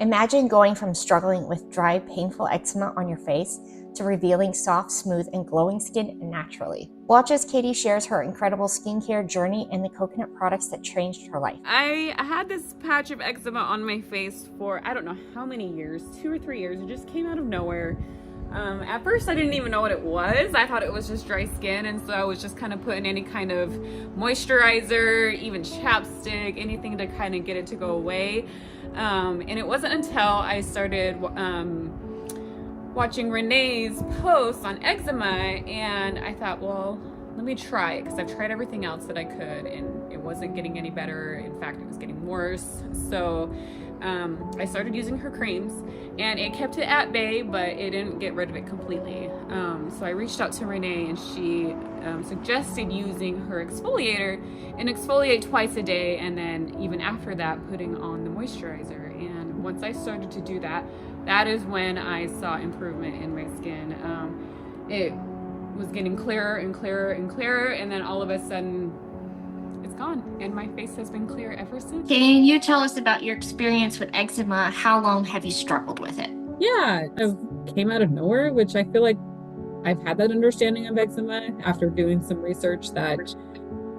Imagine going from struggling with dry, painful eczema on your face to revealing soft, smooth, and glowing skin naturally. Watch as Katie shares her incredible skincare journey and the coconut products that changed her life. I had this patch of eczema on my face for I don't know how many years, 2 or 3 years. It just came out of nowhere. At first I didn't even know what it was. I thought it was just dry skin, and so I was just kind of putting any kind of moisturizer, even chapstick, anything to kind of get it to go away. And it wasn't until I started watching Renee's posts on eczema, and I thought, well, let me try it, because I've tried everything else that I could and it wasn't getting any better. In fact, it was getting worse. So I started using her creams, and it kept it at bay, but it didn't get rid of it completely. So I reached out to Renee, and she suggested using her exfoliator and exfoliate twice a day, and then even after that putting on the moisturizer. And once I started to do that, that is when I saw improvement in my skin. It was getting clearer and clearer and clearer, and then all of a sudden it's gone, and my face has been clear ever since. Can you tell us about your experience with eczema? How long have you struggled with it? Yeah, it came out of nowhere, which I feel like I've had that understanding of eczema after doing some research that,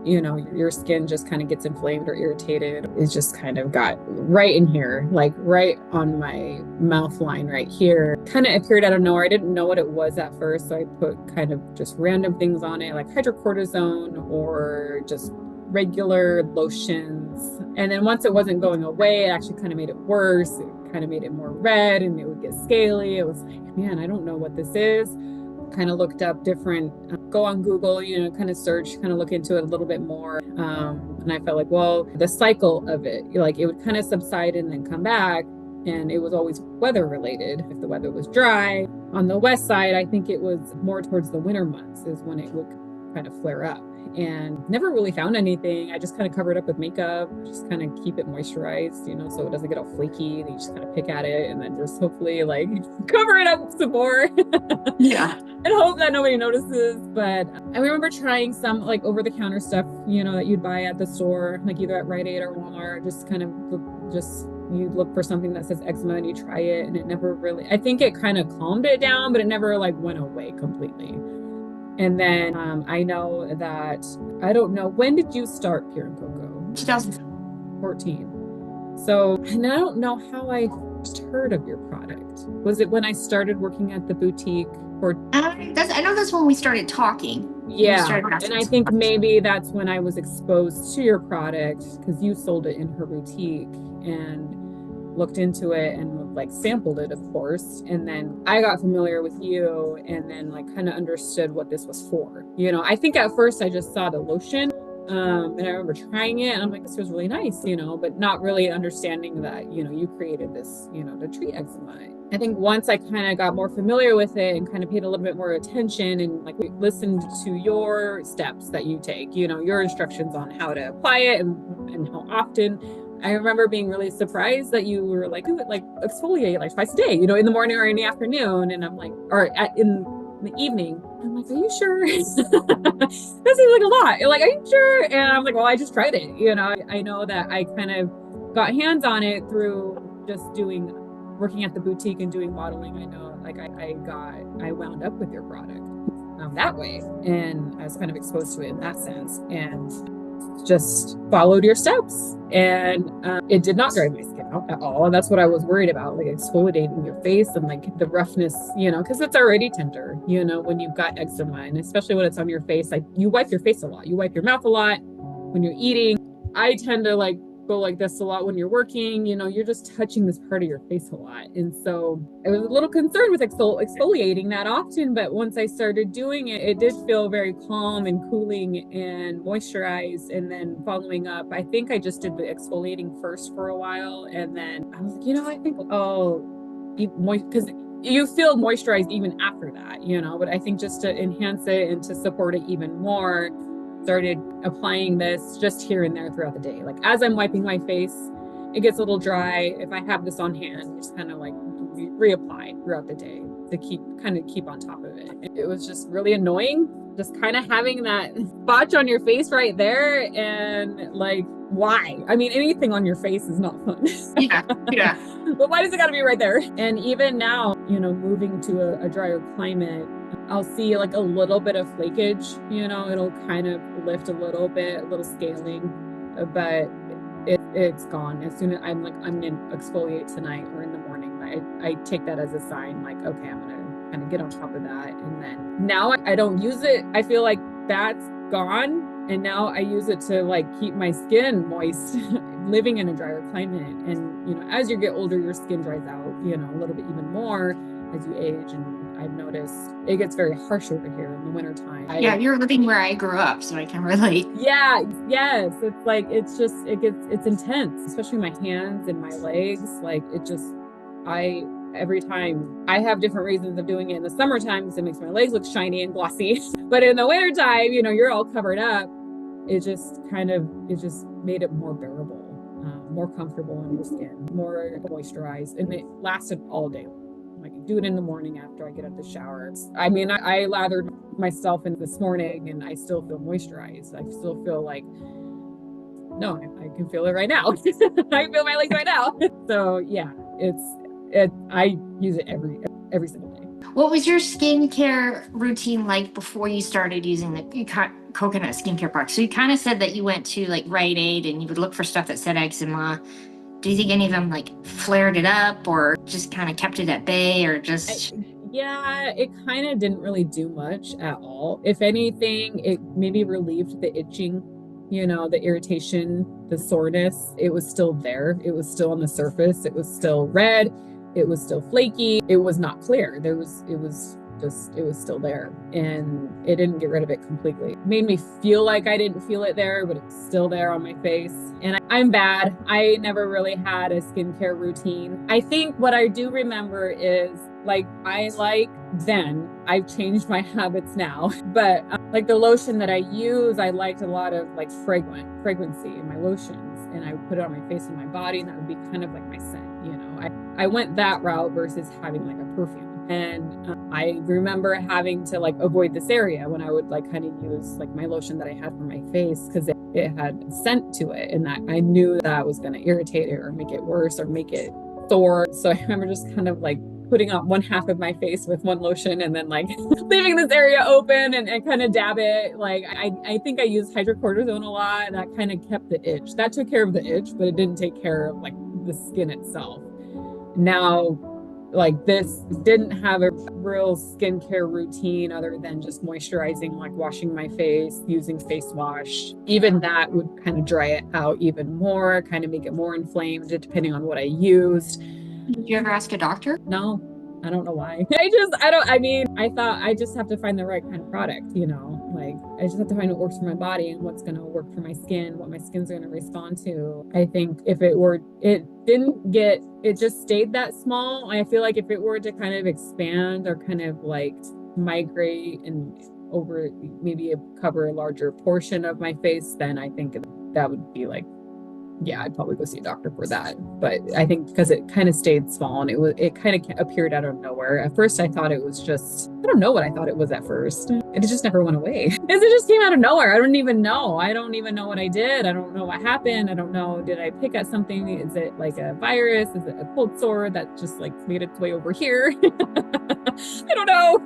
you know, your skin just kind of gets inflamed or irritated. It just kind of got right in here, like right on my mouth line right here. Kind of appeared out of nowhere. I didn't know what it was at first, so I put kind of just random things on it, like hydrocortisone or just regular lotions. And then once it wasn't going away, it actually kind of made it worse. It kind of made it more red, and it would get scaly. It was like, man, I don't know what this is. Kind of looked up different, go on Google, you know, kind of search, kind of look into it a little bit more. And I felt like, well, the cycle of it, like it would kind of subside and then come back. And it was always weather related. If the weather was dry on the west side, I think it was more towards the winter months is when it would kind of flare up. And never really found anything. I just kind of covered up with makeup, just kind of keep it moisturized, you know, so it doesn't get all flaky. And you just kind of pick at it and then just hopefully like cover it up some more. Yeah. And hope that nobody notices. But I remember trying some like over-the-counter stuff, you know, that you'd buy at the store, like either at Rite Aid or Walmart. Just kind of you look for something that says eczema and you try it, and it never really, I think it kind of calmed it down, but it never like went away completely. And then I know that, I don't know, when did you start Pure Coco? 2014. So, and I don't know how I first heard of your product. Was it when I started working at the boutique? Or I know that's when we started talking. yeah, and I think maybe that's when I was exposed to your product, because you sold it in her boutique, and looked into it and like sampled it, of course. And then I got familiar with you, and then like kind of understood what this was for. You know, I think at first I just saw the lotion. And I remember trying it, and I'm like, this was really nice, you know, but not really understanding that, you know, you created this, you know, to treat eczema. I think once I kind of got more familiar with it and kind of paid a little bit more attention and like listened to your steps that you take, you know, your instructions on how to apply it and how often. I remember being really surprised that you were like, exfoliate like twice a day, you know, in the morning or in the afternoon. And I'm like, in the evening. I'm like, are you sure? That seems like a lot. You're like, are you sure? And I'm like, well, I just tried it. You know, I know that I kind of got hands on it through just working at the boutique and doing modeling. I know, like I wound up with your product that way, and I was kind of exposed to it in that sense, and just followed your steps, and it did not dry my skin out at all. And that's what I was worried about, like exfoliating your face and like the roughness, you know, because it's already tender, you know, when you've got eczema, and especially when it's on your face. Like you wipe your face a lot, you wipe your mouth a lot when you're eating. I tend to like go like this a lot when you're working, you know, you're just touching this part of your face a lot. And so I was a little concerned with exfoliating that often, but once I started doing it, it did feel very calm and cooling and moisturized. And then following up, I think I just did the exfoliating first for a while, and then I was like, you know, I think because you feel moisturized even after that, you know, but I think just to enhance it and to support it even more, started applying this just here and there throughout the day. Like as I'm wiping my face, it gets a little dry. If I have this on hand, just kind of like reapply throughout the day to keep on top of it. It was just really annoying, just kind of having that spotch on your face right there, and like why? I mean, anything on your face is not fun. Yeah, yeah. But why does it got to be right there? And even now, moving to a drier climate, I'll see like a little bit of flakage, it'll kind of lift a little bit, a little scaling, but it's gone. As soon as I'm going to exfoliate tonight or in the morning, I take that as a sign, like, okay, I'm going to kind of get on top of that. And then now I don't use it. I feel like that's gone. And now I use it to like keep my skin moist, living in a drier climate. And, as you get older, your skin dries out, a little bit even more as you age. And I've noticed it gets very harsh over here in the wintertime. Yeah, you're living where I grew up, so I can relate. Yeah, yes. It's like, it's intense, especially my hands and my legs. Like every time I have different reasons of doing it in the summertime because it makes my legs look shiny and glossy. But in the wintertime, you're all covered up. It just made it more bearable, more comfortable on your skin, more moisturized. And it lasted all day. I can do it in the morning after I get out of the shower. I mean, I lathered myself in this morning and I still feel moisturized. I still feel like, no, I can feel it right now. I feel my legs right now. So yeah, I use it every single day. What was your skincare routine like before you started using the coconut skincare products? So you kind of said that you went to like Rite Aid and you would look for stuff that said eczema. Do you think any of them like flared it up or just kind of kept it at bay or just... Yeah, it kind of didn't really do much at all. If anything, it maybe relieved the itching, the irritation, the soreness. It was still there. It was still on the surface. It was still red. It was still flaky. It was not clear. It was still there, and it didn't get rid of it completely. It made me feel like I didn't feel it there, but it's still there on my face. And I'm bad. I never really had a skincare routine. I think what I do remember is I've changed my habits now, but like the lotion that I use, I liked a lot of like fragrancy in my lotions, and I would put it on my face and my body, and that would be kind of like my scent. I went that route versus having like a perfume. And I remember having to like avoid this area when I would like kind of use like my lotion that I had for my face because it had scent to it, and that I knew that was going to irritate it or make it worse or make it sore. So I remember just kind of like putting on one half of my face with one lotion and then like leaving this area open and kind of dab it. Like I think I used hydrocortisone a lot, and that kind of kept the itch. That took care of the itch, but it didn't take care of like the skin itself. Now, like this didn't have a real skincare routine other than just moisturizing, like washing my face, using face wash. Even that would kind of dry it out even more, kind of make it more inflamed depending on what I used. Did you ever ask a doctor? No, I don't know why. I thought I just have to find the right kind of product, like I just have to find what works for my body and what's going to work for my skin, what my skin's going to respond to. I think if it just stayed that small. I feel like if it were to kind of expand or kind of like migrate and over maybe cover a larger portion of my face, then I think that would be like, yeah, I'd probably go see a doctor for that. But I think because it kind of stayed small and it kind of appeared out of nowhere. At first, I thought it was just, I don't know what I thought it was at first. It just never went away. It just came out of nowhere. I don't even know. I don't even know what I did. I don't know what happened. I don't know. Did I pick at something? Is it like a virus? Is it a cold sore that just like made its way over here? I don't know.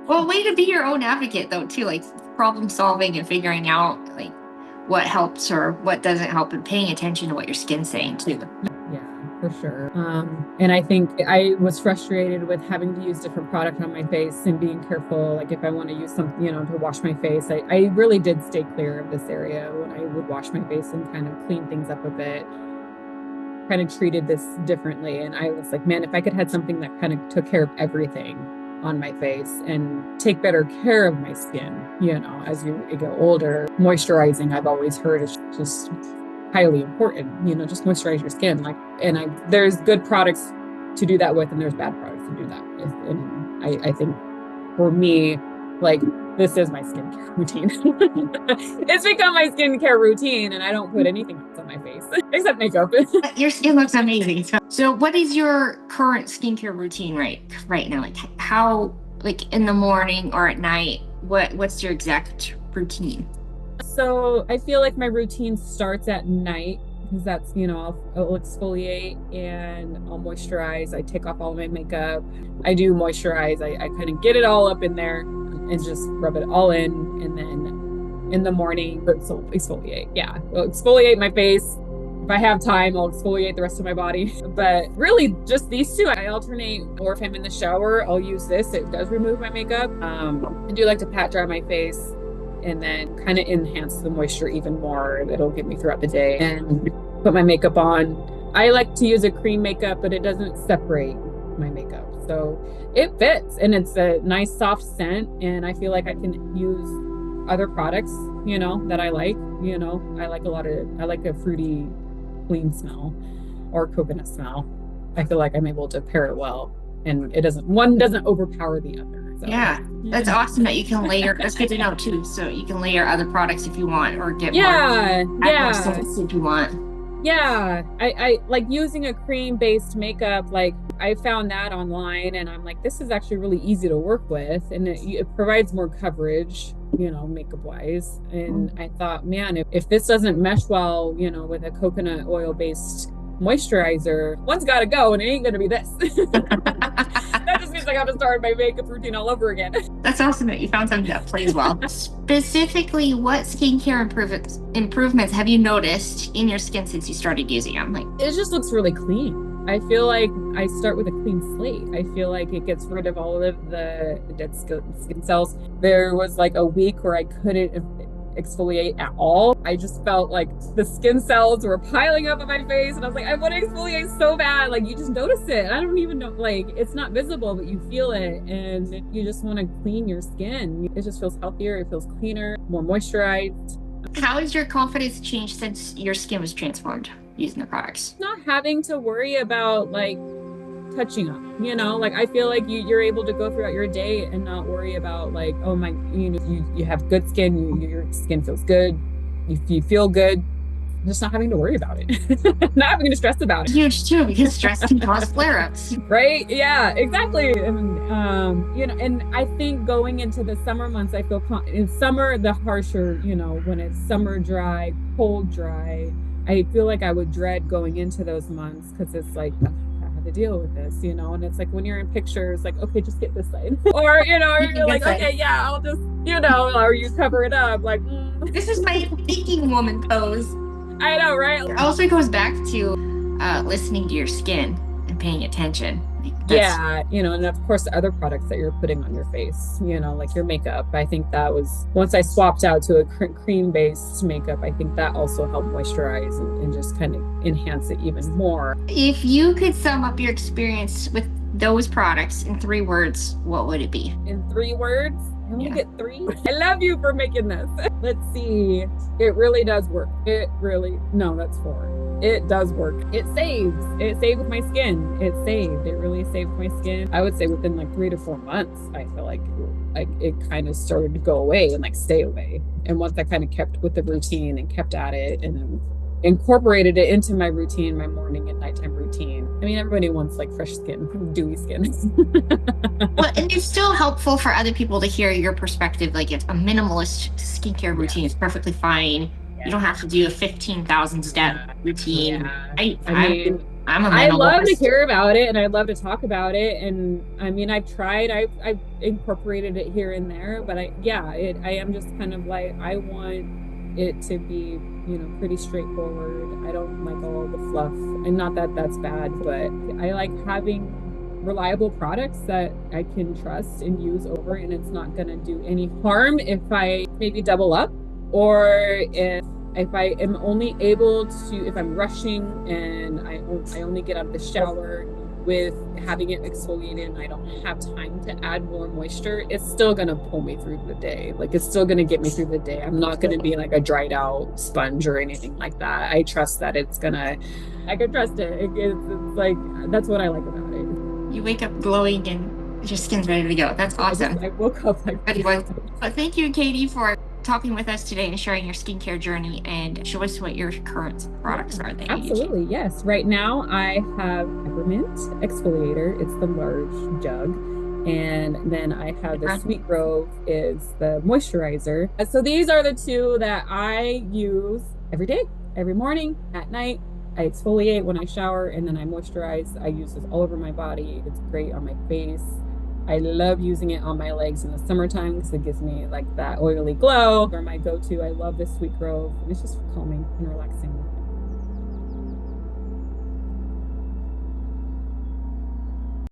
Well, way to be your own advocate though, too, like problem solving and figuring out like what helps or what doesn't help and paying attention to what your skin's saying too. Yeah, for sure. And I think I was frustrated with having to use different product on my face and being careful. Like if I want to use something, to wash my face, I really did stay clear of this area when I would wash my face and kind of clean things up a bit. Kind of treated this differently. And I was like, man, if I could have something that kind of took care of everything on my face and take better care of my skin, as you get older. Moisturizing, I've always heard, is just highly important, just moisturize your skin. There's good products to do that with, and there's bad products to do that with. And I think for me, like, this is my skincare routine. It's become my skincare routine, and I don't put anything else on my face except makeup. Your skin looks amazing. So what is your current skincare routine right now? Like how, like in the morning or at night, what's your exact routine? So I feel like my routine starts at night because that's, I'll exfoliate and I'll moisturize. I take off all of my makeup. I do moisturize. I kind of get it all up in there and just rub it all in. And then in the morning, exfoliate. Yeah, I'll exfoliate my face. If I have time, I'll exfoliate the rest of my body. But really, just these two. I alternate, or if I'm in the shower, I'll use this. It does remove my makeup. I do like to pat dry my face and then kind of enhance the moisture even more. It'll give me throughout the day and put my makeup on. I like to use a cream makeup, but it doesn't separate my makeup. So it fits and it's a nice soft scent. And I feel like I can use other products, that I like. I like a fruity, clean smell or coconut smell. I feel like I'm able to pair it well and one doesn't overpower the other. So. Yeah, that's awesome that you can layer. That's good to know too. So you can layer other products if you want, or get more scents if you want. Yeah, I like using a cream-based makeup. Like I found that online, and I'm like, this is actually really easy to work with, and it provides more coverage, makeup-wise. And I thought, man, if this doesn't mesh well, with a coconut oil-based moisturizer, one's got to go, and it ain't gonna be this. That just means I have to start my makeup routine all over again. That's awesome that you found something that plays well. Specifically, what skincare improvements have you noticed in your skin since you started using them? It just looks really clean. I feel like I start with a clean slate. I feel like it gets rid of all of the dead skin cells. There was like a week where I couldn't exfoliate at all. I just felt like the skin cells were piling up on my face, and I was like, I want to exfoliate so bad. Like, you just notice it. I don't even know, like, it's not visible, but you feel it, and you just want to clean your skin. It just feels healthier. It feels cleaner, more moisturized. How has your confidence changed since your skin was transformed using the products? Not having to worry about like touching up, I feel like you're able to go throughout your day and not worry about like, oh my, you have good skin, your skin feels good, you feel good, just not having to worry about it. Not having to stress about it. Huge too, because stress can cause flare-ups. Right? Yeah, exactly. And and I think going into the summer months, I feel in summer, the harsher, when it's summer dry, cold dry, I feel like I would dread going into those months because it's like, to deal with this, and it's like when you're in pictures, like, okay, just get this side, or you're like, okay, yeah, I'll just, or you cover it up, like, This is my thinking woman pose. I know, right? It also goes back to listening to your skin and paying attention. Yeah, and of course the other products that you're putting on your face, like your makeup. I think that was, once I swapped out to a cream-based makeup, I think that also helped moisturize and just kind of enhance it even more. If you could sum up your experience with those products in 3 words, what would it be? In 3 words? Can we get 3? I love you for making this. Let's see. It really does work. That's 4. It does work. It saved my skin. It really saved my skin. I would say within like 3 to 4 months, I feel like it kind of started to go away and like stay away. And once I kind of kept with the routine and kept at it and then incorporated it into my routine, my morning and nighttime routine. I mean, everybody wants like fresh skin, dewy skin. Well, and it's still helpful for other people to hear your perspective. Like, it's a minimalist skincare routine is perfectly fine. You don't have to do a 15,000 step routine. Yeah. I'm a minimalist. I love to hear about it and I love to talk about it. And I mean, I've incorporated it here and there, but I am just kind of like, I want it to be, pretty straightforward. I don't like all the fluff, and not that that's bad, but I like having reliable products that I can trust and use over, and it's not going to do any harm if I maybe double up, or if I am only able to, if I'm rushing and I only get out of the shower with having it exfoliated and I don't have time to add more moisture, it's still going to pull me through the day. Like, it's still going to get me through the day. I'm not going to be like a dried out sponge or anything like that. I trust that I can trust it. It's like, that's what I like about it. You wake up glowing and your skin's ready to go. That's awesome. I woke up like that. But thank you, Katie, for talking with us today and sharing your skincare journey, and show us what your current products are. Absolutely, yes. Right now I have peppermint exfoliator. It's the large jug, And then I have the Sweet Grove is the moisturizer. So these are the two that I use every day, every morning, at night. I exfoliate when I shower, and then I moisturize. I use this all over my body. It's great on my face. I love using it on my legs in the summertime because it gives me like that oily glow. They're my go-to. I love this Sweet Grove. It's just calming and relaxing.